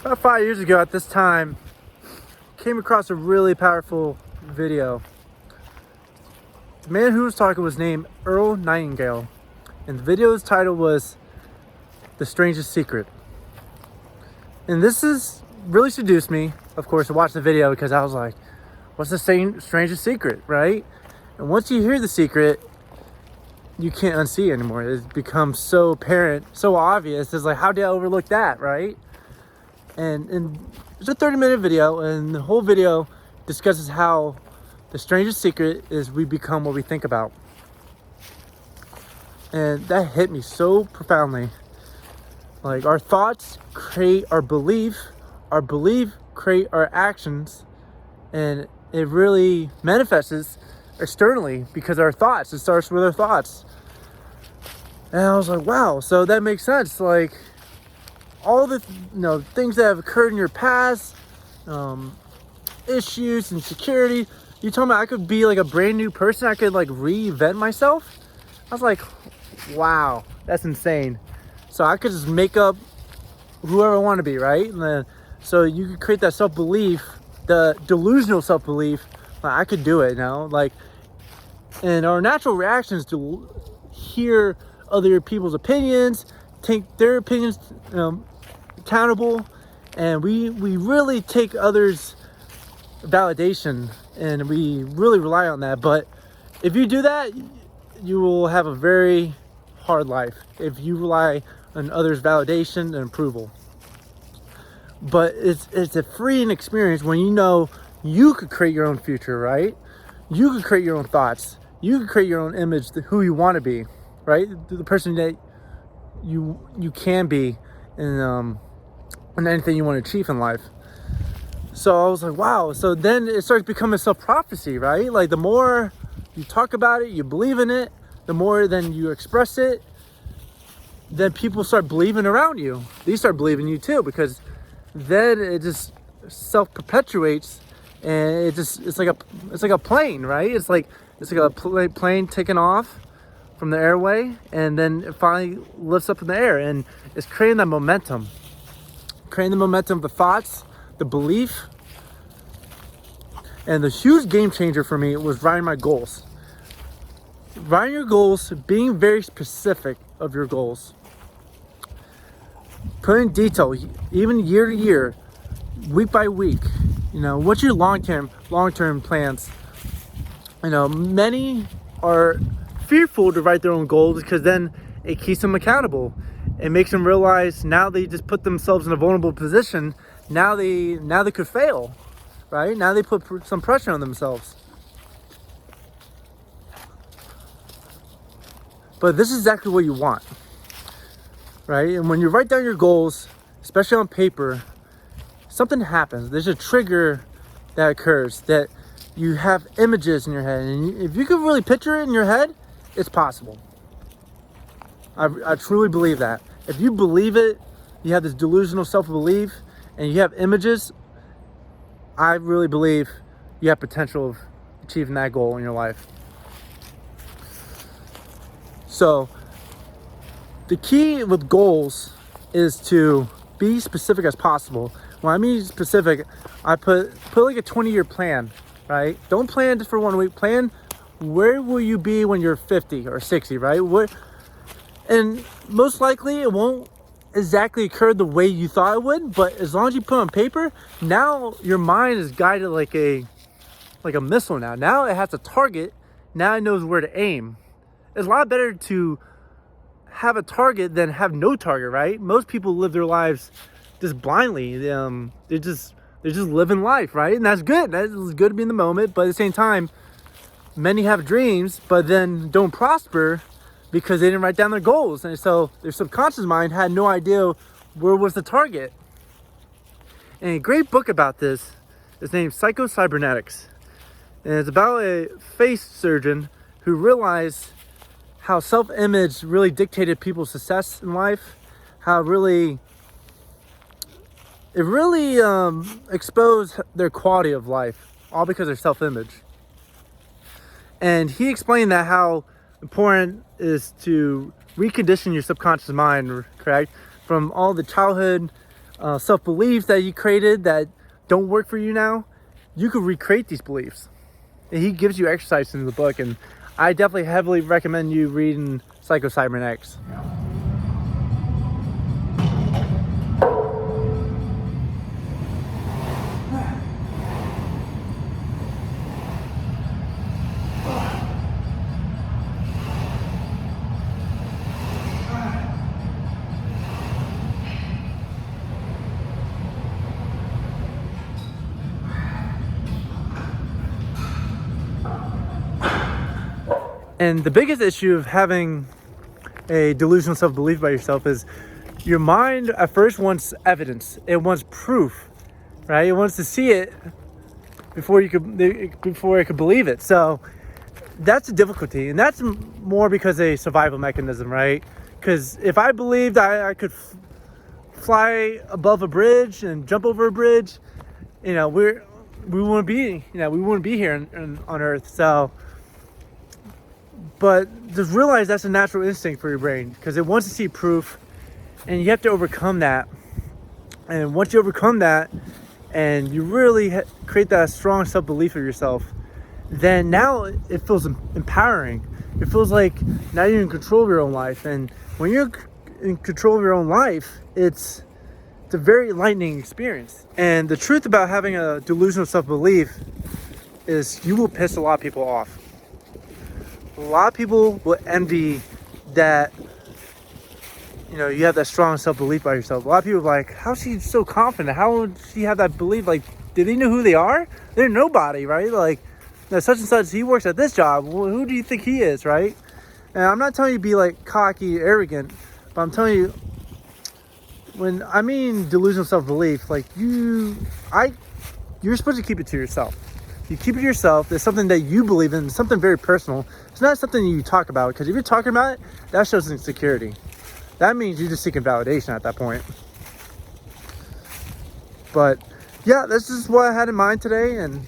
About 5 years ago at this time, came across a really powerful video. The man who was talking was named Earl Nightingale, and the video's title was The Strangest Secret. And this is really seduced me, of course, to watch the video because I was like, what's the strangest secret, right? And once you hear the secret, you can't unsee it anymore. It becomes so apparent, so obvious. It's like, how did I overlook that, right? And it's a 30-minute video, and the whole video discusses how the strangest secret is we become what we think about. And that hit me so profoundly. Like, our thoughts create our belief create our actions, and it really manifests externally because our thoughts, it starts with our thoughts. And I was like, wow, so that makes sense. Like, all the things that have occurred in your past, issues, insecurity, you told me I could be like a brand new person. I could like reinvent myself. I was like, wow, that's insane. So I could just make up whoever I want to be, right? And then, so you could create that self-belief, the delusional self-belief, like, I could do it now. Like, and our natural reactions to hear other people's opinions, take their opinions accountable, and we really take others' validation, and we really rely on that. But if you do that, you will have a very hard life if you rely on others' validation and approval. But it's a freeing experience when you know you could create your own future, right? You could create your own thoughts. You could create your own image, who you want to be, right? The person that you can be in anything you want to achieve in life. So I was like, wow. So then it starts becoming self-prophecy, right? Like, the more you talk about it, you believe in it, the more then you express it, then people start believing around you. They start believing you too, because then it just self-perpetuates, and it's like a plane, right? It's like a plane taking off from the airway, and then it finally lifts up in the air, and it's creating that momentum, of the thoughts, the belief. And the huge game changer for me was writing my goals. Writing your goals, being very specific of your goals. Put in detail, even year to year, week by week. What's your long-term plans? Many are fearful to write their own goals because then it keeps them accountable. It makes them realize now they just put themselves in a vulnerable position. Now they could fail, right? Now they put some pressure on themselves. But this is exactly what you want, right? And when you write down your goals, especially on paper, something happens. There's a trigger that occurs, that you have images in your head. And if you can really picture it in your head, it's possible. I truly believe that. If you believe it, you have this delusional self-belief, and you have images, I really believe you have potential of achieving that goal in your life. So the key with goals is to be specific as possible. When I mean specific, I put like a 20-year plan, right? Don't plan just for 1 week. Plan where will you be when you're 50 or 60, right? And most likely it won't exactly occur the way you thought it would, but as long as you put it on paper, now your mind is guided like a missile now. Now it has a target. Now it knows where to aim. It's a lot better to have a target than have no target, right? Most people live their lives just blindly. They're just living life, right? And that's good. That's good to be in the moment, but at the same time, many have dreams, but then don't prosper because they didn't write down their goals. And so their subconscious mind had no idea where was the target. And a great book about this is named Psycho-Cybernetics. And it's about a face surgeon who realized how self-image really dictated people's success in life, how it really exposed their quality of life, all because of their self-image. And he explained that how important is to recondition your subconscious mind, correct? From all the childhood self-beliefs that you created that don't work for you now, you could recreate these beliefs. And he gives you exercise in the book, and I definitely heavily recommend you reading Psycho-Cybernetics. And the biggest issue of having a delusional self-belief about yourself is your mind at first wants evidence. It wants proof, right? It wants to see it before it could believe it. So that's a difficulty, and that's more because of a survival mechanism, right? Because if I believed I could fly above a bridge and jump over a bridge, we wouldn't be here on Earth. So. But just realize that's a natural instinct for your brain, because it wants to see proof, and you have to overcome that. And once you overcome that, and you really create that strong self-belief of yourself, then now it feels empowering. It feels like now you're in control of your own life. And when you're in control of your own life, it's a very enlightening experience. And the truth about having a delusional self-belief is you will piss a lot of people off. A lot of people will envy that, you have that strong self-belief by yourself. A lot of people are like, how's she so confident? How would she have that belief? Like, do they know who they are? They're nobody, right? Like, such and such, he works at this job. Well, who do you think he is, right? And I'm not telling you to be like cocky, arrogant, but I'm telling you, when I mean delusional self-belief, like you're supposed to keep it to yourself. You keep it to yourself. It's something that you believe in, something very personal. It's not something you talk about, because if you're talking about it, that shows insecurity. That means you're just seeking validation at that point. But yeah, this is what I had in mind today, and